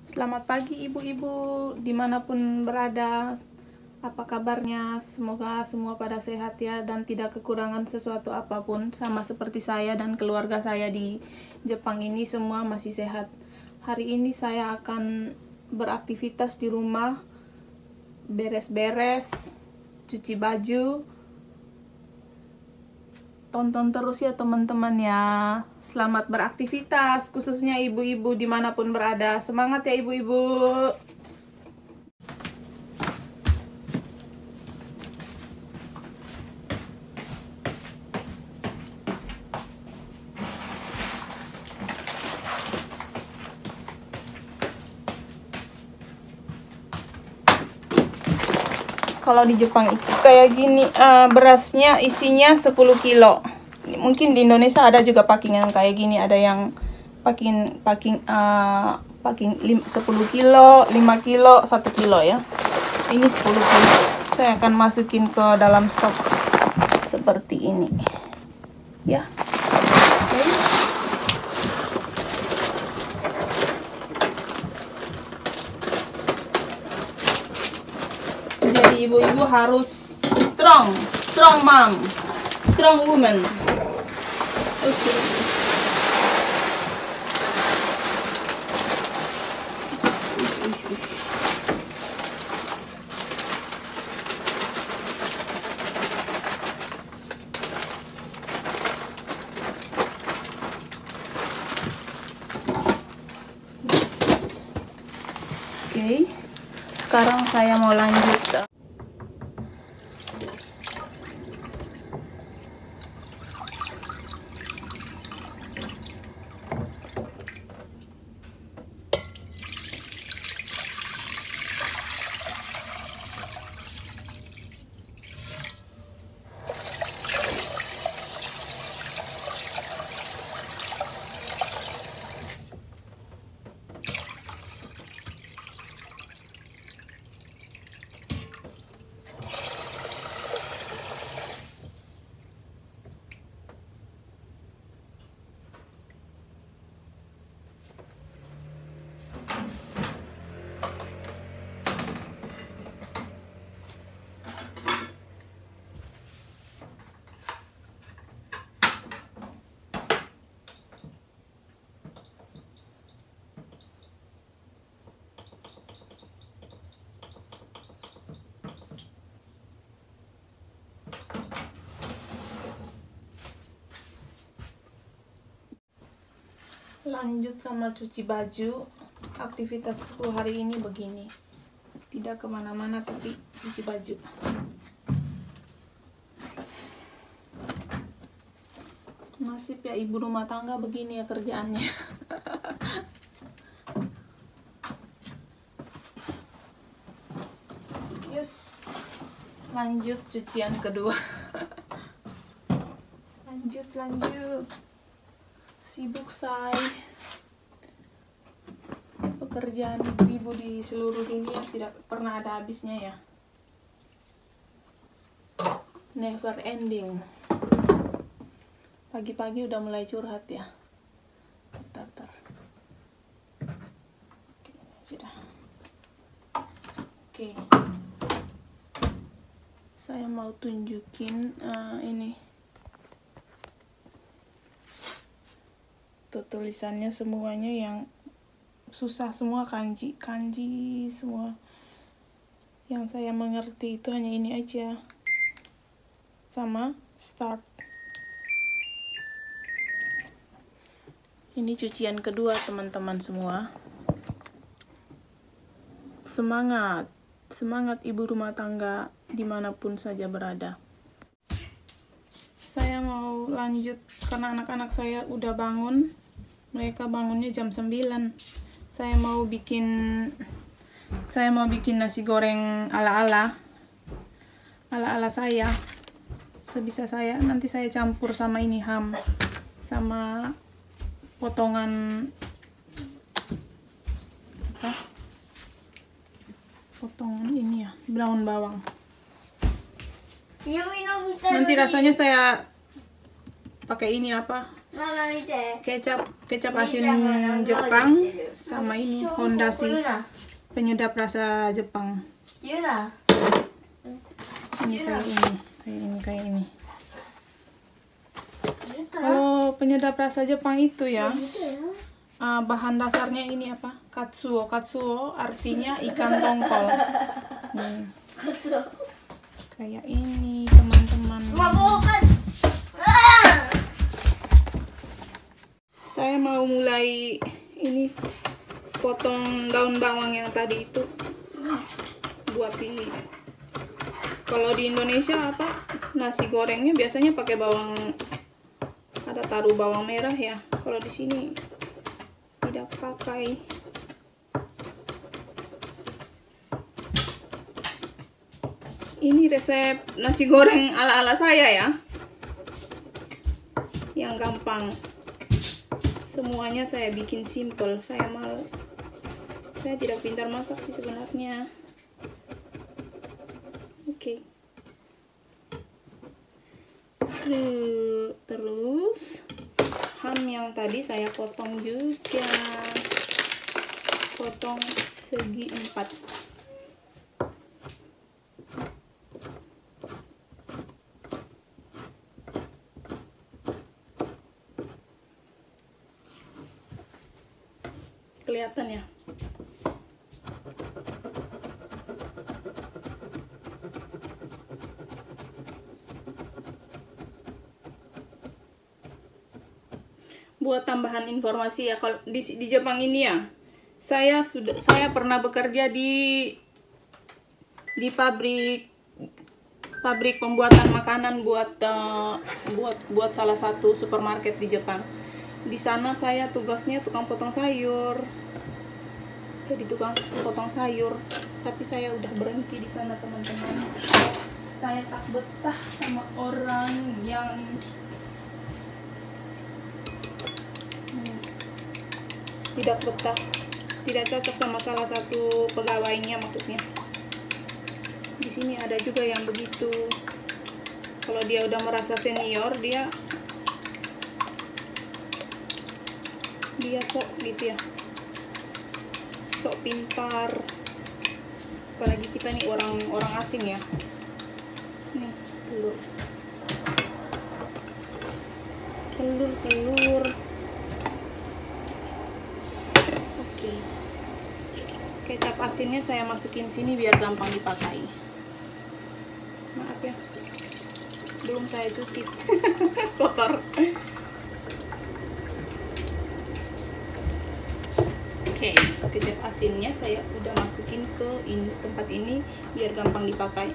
Selamat pagi ibu-ibu dimanapun berada. Apa kabarnya? Semoga semua pada sehat ya dan tidak kekurangan sesuatu apapun. Sama seperti saya dan keluarga saya di Jepang ini semua masih sehat. Hari ini saya akan beraktivitas di rumah, beres-beres, cuci baju. Tonton terus ya teman-teman ya. Selamat beraktivitas, khususnya ibu-ibu dimanapun berada. Semangat ya ibu-ibu. Kalau di Jepang itu kayak gini, berasnya isinya 10 kilo. Mungkin di Indonesia ada juga packing yang kayak gini, ada yang packing 10 kilo, 5 kilo, 1 kilo ya. Ini 10 kilo. Saya akan masukin ke dalam stok seperti ini. Ya. Okay. Jadi ibu-ibu harus strong mom, strong woman. Oke. Oke. Sekarang saya mau lanjut. Lanjut sama cuci baju. Aktivitasku hari ini begini, tidak kemana-mana tapi cuci baju. Nasib ya ibu rumah tangga begini ya kerjaannya. Yes, lanjut cucian kedua. lanjut. Sibuk say. Pekerjaan ibu-ibu di seluruh dunia tidak pernah ada habisnya ya. Never ending. Pagi-pagi udah mulai curhat ya. Bentar. Oke, sudah. Oke. Saya mau tunjukin ini. Tulisannya semuanya yang susah semua, kanji semua. Yang saya mengerti itu hanya ini aja. Sama start. Ini cucian kedua teman-teman semua. Semangat ibu rumah tangga dimanapun saja berada. Saya mau lanjut karena anak-anak saya udah bangun. Mereka bangunnya jam 9. Saya mau bikin nasi goreng ala-ala saya. Sebisa saya, nanti saya campur sama ini ham sama potongan ini ya, daun bawang. Nanti rasanya saya pakai ini kecap asin Jepang sama ini Hondashi penyedap rasa Jepang. Ini kayak ini. Kalau penyedap rasa Jepang itu ya, bahan dasarnya ini apa? Katsuo. Katsuo artinya ikan tongkol. Kayak ini teman-teman. Saya mau mulai ini potong daun bawang yang tadi itu buat ini. Kalau di Indonesia apa, nasi gorengnya biasanya pakai bawang, ada taruh bawang merah ya. Kalau di sini tidak pakai. Ini resep nasi goreng ala-ala saya ya, yang gampang. Semuanya saya bikin simple. Saya tidak pintar masak sih sebenarnya. Oke. Terus ham yang tadi saya potong juga, potong segi 4. Kelihatan ya. Buat tambahan informasi ya, kalau di Jepang ini ya, saya pernah bekerja di pabrik pembuatan makanan buat salah satu supermarket di Jepang. Di sana saya tugasnya tukang potong sayur. Jadi tukang potong sayur, tapi saya udah berhenti di sana teman-teman. Saya tak betah sama orang yang tidak betah, tidak cocok sama salah satu pegawainya maksudnya. Di sini ada juga yang begitu. Kalau dia udah merasa senior, dia sok gitu ya, sok pintar. Apalagi kita nih orang asing ya. Nih telur. Oke. Kecap asinnya saya masukin sini biar gampang dipakai. Maaf ya, belum saya cuci. Kotor. Oke, kecap asinnya saya udah masukin ke tempat ini biar gampang dipakai.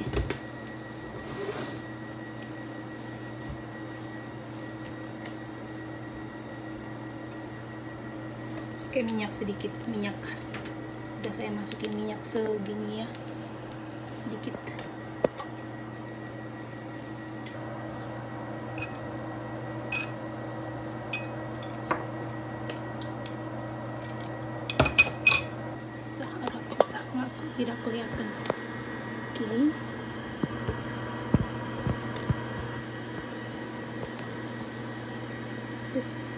Oke, minyak sedikit, minyak. Udah saya masukin minyak segini ya, dikit. Agak susah, tidak kelihatan. Oke. Terus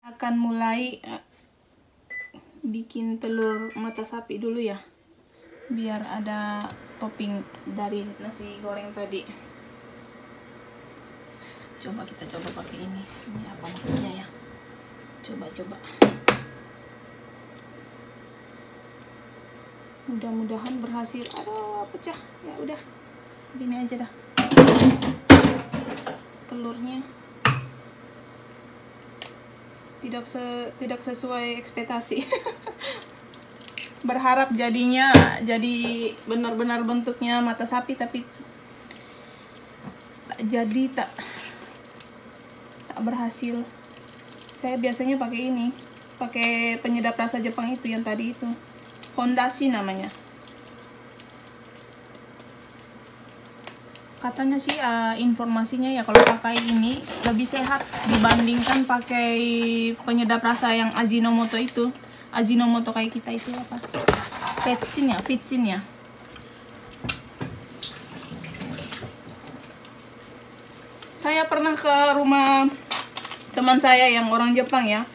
akan mulai bikin telur mata sapi dulu ya, biar ada topping dari nasi goreng tadi. Kita coba pakai ini apa maksudnya ya, coba mudah-mudahan berhasil. Aduh, pecah ya. Udah gini aja dah. Telurnya tidak sesuai ekspektasi. Berharap jadi benar-benar bentuknya mata sapi, tapi tak berhasil. Saya biasanya pakai penyedap rasa Jepang itu yang tadi itu, Hondashi namanya. Katanya sih informasinya ya, kalau pakai ini lebih sehat dibandingkan pakai penyedap rasa yang Ajinomoto itu. Ajinomoto kayak kita itu apa? Fitsin ya. Saya pernah ke rumah teman saya yang orang Jepang ya.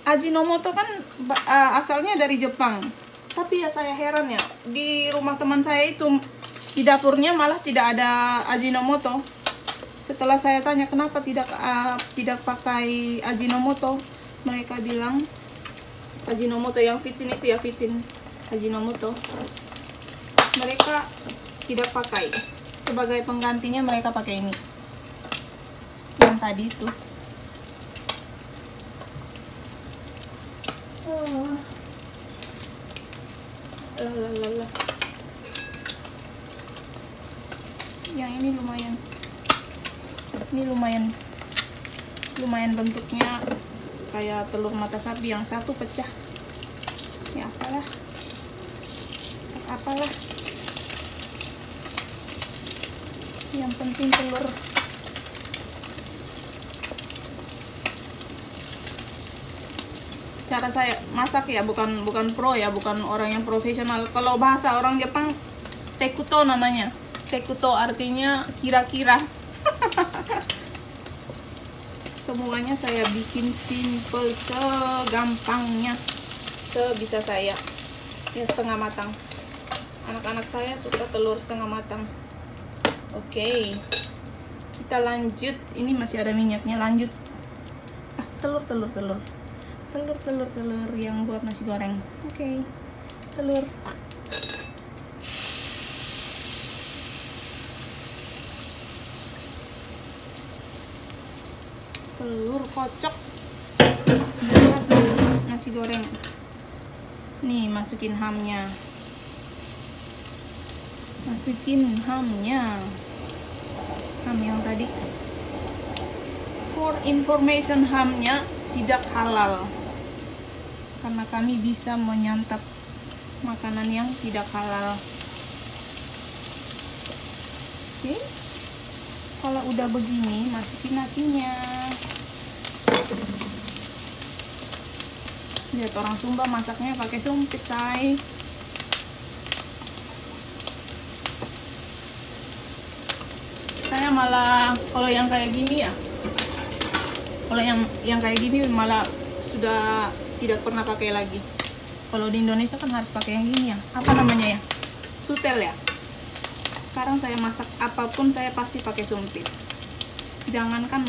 Ajinomoto kan asalnya dari Jepang. Tapi ya saya heran ya, di rumah teman saya itu di dapurnya malah tidak ada Ajinomoto. Setelah saya tanya kenapa tidak pakai Ajinomoto, mereka bilang Ajinomoto yang Vicin itu ya, Vicin Ajinomoto, mereka tidak pakai. Sebagai penggantinya mereka pakai ini yang tadi itu. Yang ini lumayan. Ini lumayan bentuknya kayak telur mata sapi, yang satu pecah. Ya apalah. Yang penting telur. Cara saya masak ya bukan pro ya, bukan orang yang profesional. Kalau bahasa orang Jepang tekuto namanya. Tekuto artinya kira-kira. Semuanya saya bikin simple, segampangnya, sebisa saya. Ya setengah matang. Anak-anak saya suka telur setengah matang. Oke, kita lanjut. Ini masih ada minyaknya. Lanjut. Telur yang buat nasi goreng. Oke, telur. Telur kocok buat nasi goreng. Nih, masukin hamnya. Ham yang tadi. For information, hamnya tidak halal karena kami bisa menyantap makanan yang tidak halal. Oke, kalau udah begini masukin nasinya. Lihat orang Sumba masaknya pakai sumpit, say. Saya malah kalau yang kayak gini ya, kalau yang kayak gini malah sudah tidak pernah pakai lagi. Kalau di Indonesia kan harus pakai yang gini ya, apa namanya ya, sutel ya. Sekarang saya masak apapun saya pasti pakai sumpit. Jangankan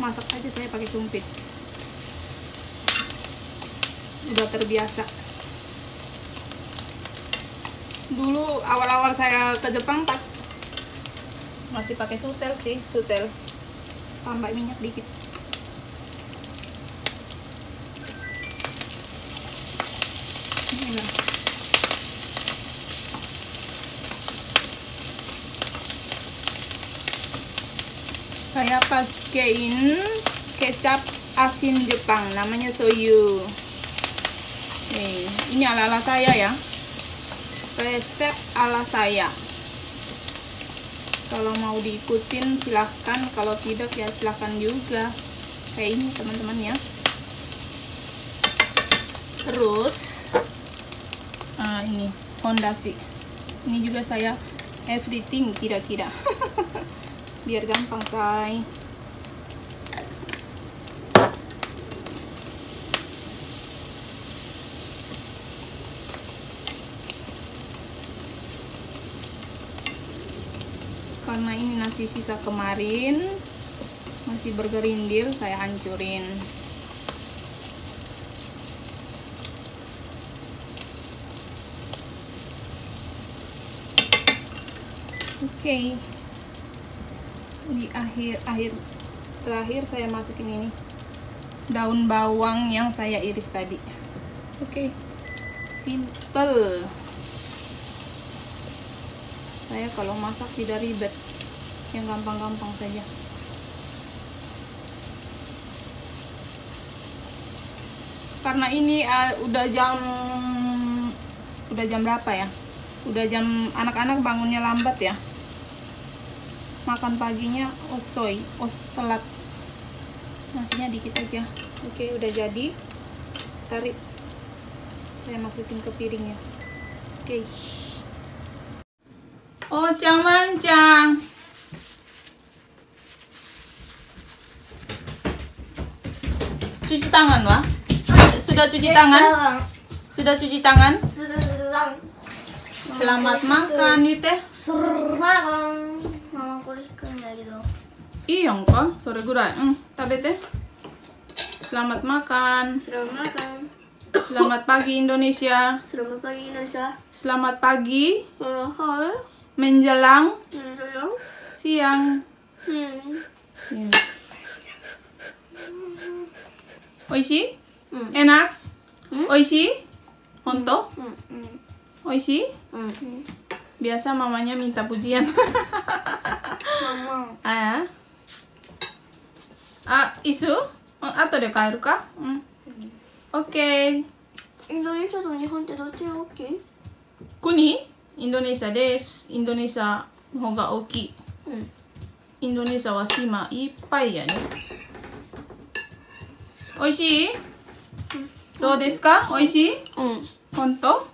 masak aja saya pakai sumpit. Udah terbiasa. Dulu awal-awal saya ke Jepang masih pakai sutel sih, tambah minyak dikit. Saya pakein kecap asin Jepang, namanya soyu. Nih, ini ala-ala saya ya, resep ala saya. Kalau mau diikutin silahkan, kalau tidak ya silahkan juga. Kayak ini teman-teman ya. Terus ini fondasi. Ini juga saya everything kira-kira. Biar gampang, say. Karena ini nasi sisa kemarin masih bergerindil, saya hancurin. Oke. Di terakhir saya masukin ini daun bawang yang saya iris tadi. Oke. Simple. Saya kalau masak tidak ribet, yang gampang-gampang saja. Karena ini udah jam berapa ya? Udah jam, anak-anak bangunnya lambat ya. Makan paginya telat. Nasinya dikit aja. Oke, udah jadi. Tarik. Saya masukin ke piringnya. Oke. Ocang mancang. cuci tangan, Wah? Sudah cuci tangan? Sudah cuci tangan? Selamat makan, Yute. Mama kulikan dari itu. Iya, kok. Sore gurai. Tabete. Selamat makan. Selamat makan. Selamat pagi Indonesia. Selamat pagi Indonesia. Selamat pagi Hai. menjelang Menjelang. siang. Iya. Oishi? Enak? Oishi? Honto? Oishi? Biasa mamanya minta pujian. Mama. Isu? Atau de kaeru ka? Oke. Indonesiaと日本ってどっちが大きい? Kuni? Indonesia desu. Indonesiaの方が大きい。インドネシアは島いっぱいやね。おいしい？どうですか？おいしい？本当？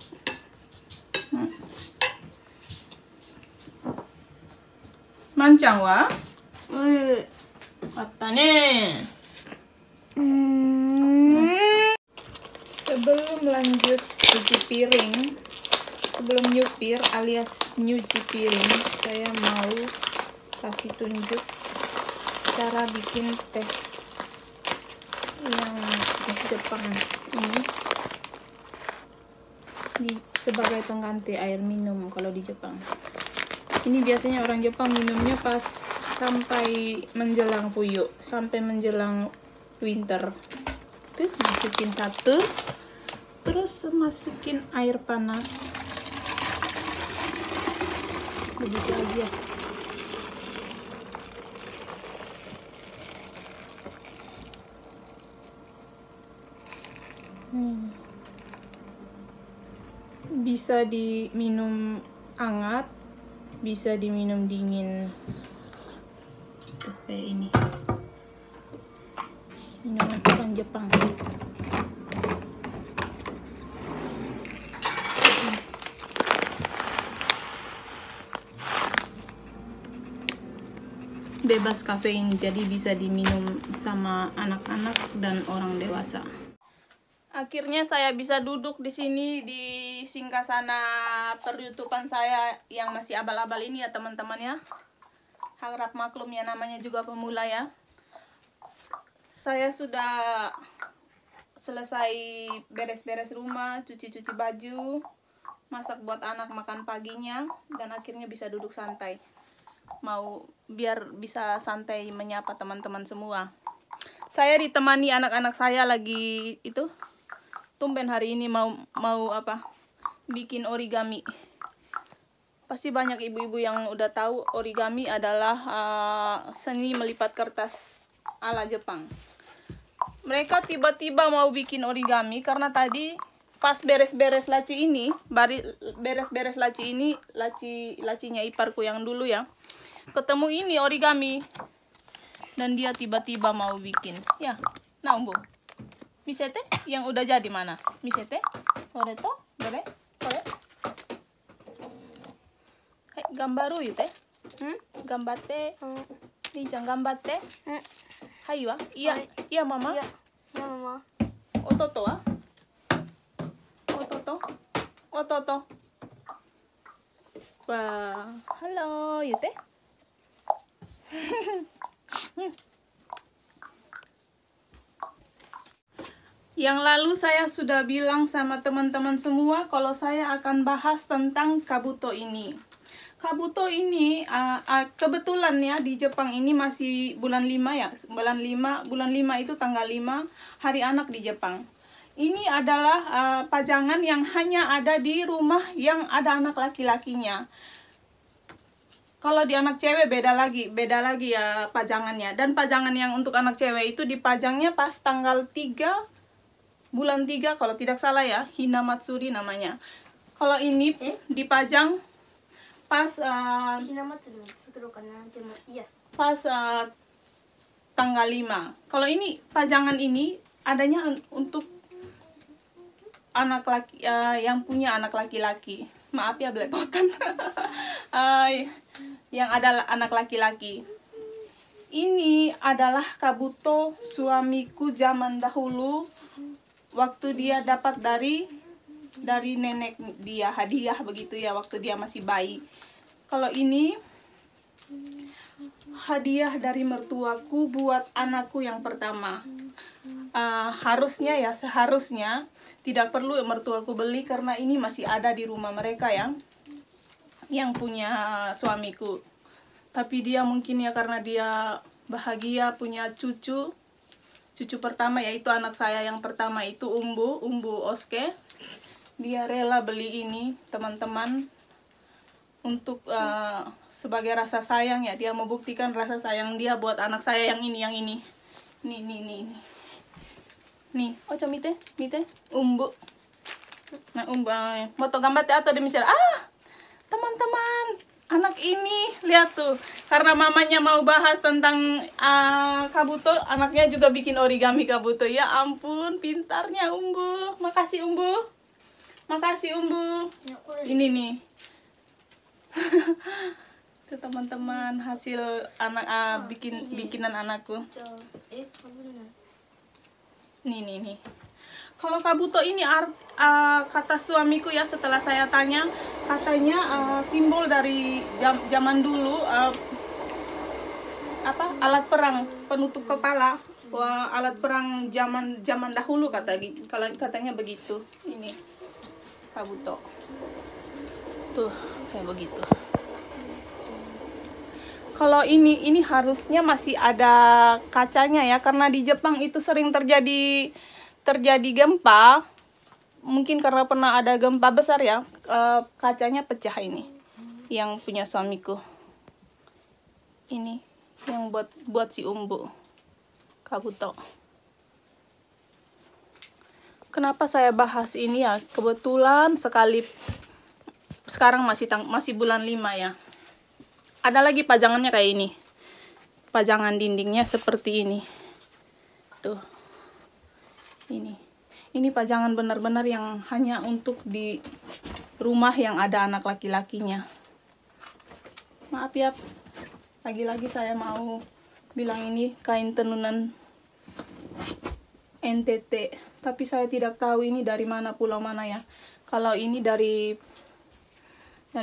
まんちゃんは？あったね。Sebelum lanjut cuci piring, sebelum nyupir alias nyuci piring, saya mau kasih tunjuk cara bikin teh yang Jepang ini sebagai pengganti air minum kalau di Jepang. Ini biasanya orang Jepang minumnya pas sampai menjelang fuyu, sampai menjelang winter. Tuh, masukin satu, terus masukin air panas. Begitu aja. Bisa diminum hangat, bisa diminum dingin. Kayak ini. Minuman orang Jepang. Bebas kafein, jadi bisa diminum sama anak-anak dan orang dewasa. Akhirnya saya bisa duduk di sini di singgasana per-YouTubean saya yang masih abal-abal ini ya teman-teman ya. Harap maklum ya, namanya juga pemula ya. Saya sudah selesai beres-beres rumah, cuci-cuci baju, masak buat anak makan paginya, dan akhirnya bisa duduk santai. Mau biar bisa santai menyapa teman-teman semua. Saya ditemani anak-anak saya lagi itu. Tumben hari ini mau apa? Bikin origami. Pasti banyak ibu-ibu yang udah tahu origami adalah seni melipat kertas ala Jepang. Mereka tiba-tiba mau bikin origami karena tadi pas beres-beres laci ini, beres-beres laci ini, lacinya iparku yang dulu ya. Ketemu ini origami dan dia tiba-tiba mau bikin. Ya, naumbo. Misete yang udah jadi mana? Misete. Sore to, boleh? Boleh? Hai, gambaru yute. Gambatte. Rii-chan gambatte. Hai wa? Iya, iya mama. Iya, mama. Ototo wa? Ototo? Ototo. Wah, halo yute. Yang lalu saya sudah bilang sama teman-teman semua kalau saya akan bahas tentang kabuto ini. Kabuto ini kebetulan ya di Jepang ini masih bulan 5 ya. Bulan 5 itu tanggal 5 hari anak di Jepang. Ini adalah pajangan yang hanya ada di rumah yang ada anak laki-lakinya. Kalau di anak cewek beda lagi ya pajangannya. Dan pajangan yang untuk anak cewek itu dipajangnya pas tanggal 3 bulan 3 kalau tidak salah ya, Hinamatsuri namanya. Kalau ini dipajang pas pas tanggal 5. Kalau ini pajangan ini adanya untuk anak laki yang punya anak laki-laki. Maaf ya belepotan. Yang ada anak laki-laki. Ini adalah kabuto suamiku zaman dahulu, waktu dia dapat dari nenek dia, hadiah begitu ya, waktu dia masih bayi. Kalau ini hadiah dari mertuaku buat anakku yang pertama. Harusnya ya, seharusnya tidak perlu mertuaku beli karena ini masih ada di rumah mereka yang punya suamiku. Tapi dia mungkin ya karena dia bahagia punya cucu pertama, yaitu anak saya yang pertama itu Umbu Oske. Dia rela beli ini teman-teman untuk sebagai rasa sayang ya. Dia membuktikan rasa sayang dia buat anak saya yang ini. Nih, ocho mite, Umbu. Nah, Umbu, moto gambatte atau demi teman-teman, anak ini lihat tuh, karena mamanya mau bahas tentang kabuto, anaknya juga bikin origami kabuto. Ya ampun, pintarnya Umbu. Makasih Umbu. Ini nih. Tuh teman-teman, hasil anak bikinan anakku. Nih. Kalau kabuto ini kata suamiku ya, setelah saya tanya, katanya simbol dari zaman dulu, alat perang penutup kepala. Wah, alat perang zaman dahulu katanya begitu. Ini kabuto. Tuh, kayak begitu. Kalau ini harusnya masih ada kacanya ya, karena di Jepang itu sering terjadi gempa. Mungkin karena pernah ada gempa besar ya, kacanya pecah ini. Yang punya suamiku. Ini yang buat si Umbu kabuto. Kenapa saya bahas ini ya? Kebetulan sekali sekarang masih bulan 5 ya. Ada lagi pajangannya kayak ini. Pajangan dindingnya seperti ini. Tuh. Ini pajangan benar-benar yang hanya untuk di rumah yang ada anak laki-lakinya. Maaf ya, lagi-lagi saya mau bilang ini kain tenunan NTT. Tapi saya tidak tahu ini dari mana, pulau mana ya. Kalau ini dari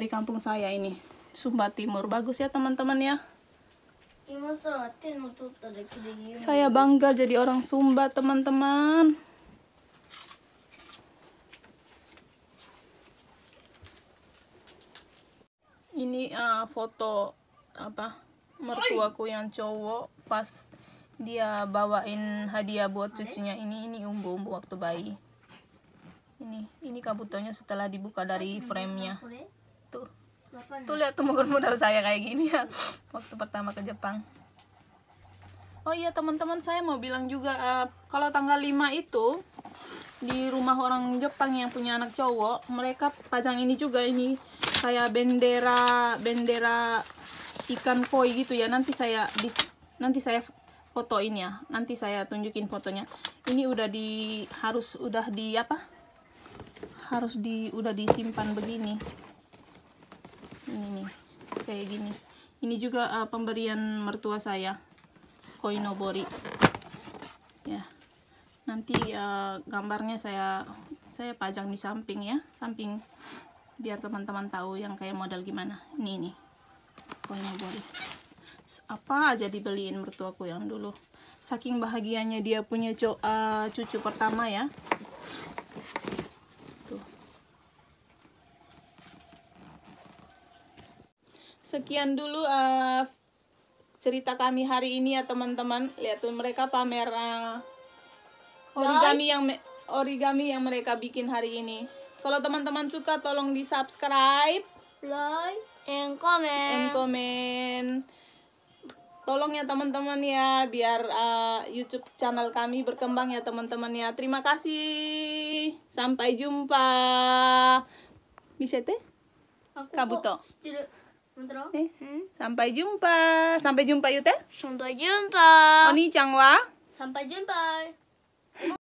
kampung saya ini, Sumba Timur. Bagus ya teman-teman ya. Saya bangga jadi orang Sumba teman-teman. Ini foto mertuaku yang cowok pas dia bawain hadiah buat cucunya. Ini Umbu waktu bayi. Ini kabutonya setelah dibuka dari frame-nya. Tuh lihat tuh model saya kayak gini ya waktu pertama ke Jepang. Oh iya teman-teman, saya mau bilang juga kalau tanggal 5 itu di rumah orang Jepang yang punya anak cowok, mereka pajang ini juga, ini kayak bendera ikan koi gitu ya. Nanti saya fotoin ya. Nanti saya tunjukin fotonya. Ini udah disimpan begini. Ini nih, kayak gini. Ini juga pemberian mertua saya, koinobori. Ya. Nanti gambarnya saya pajang di samping ya, samping biar teman-teman tahu yang kayak model gimana. Ini koinobori. Apa aja dibeliin mertuaku yang dulu. Saking bahagianya dia punya cucu pertama ya. Tuh. Sekian dulu cerita kami hari ini ya teman-teman. Lihat tuh mereka pamer origami yang mereka bikin hari ini. Kalau teman-teman suka tolong di subscribe, like, and comment. Tolong ya teman-teman ya, biar YouTube channel kami berkembang ya teman-teman ya. Terima kasih. Sampai jumpa. Bisete? Kabuto. Sampai jumpa. Sampai jumpa Yute. Sampai jumpa. Oni-chan wa? Sampai jumpa.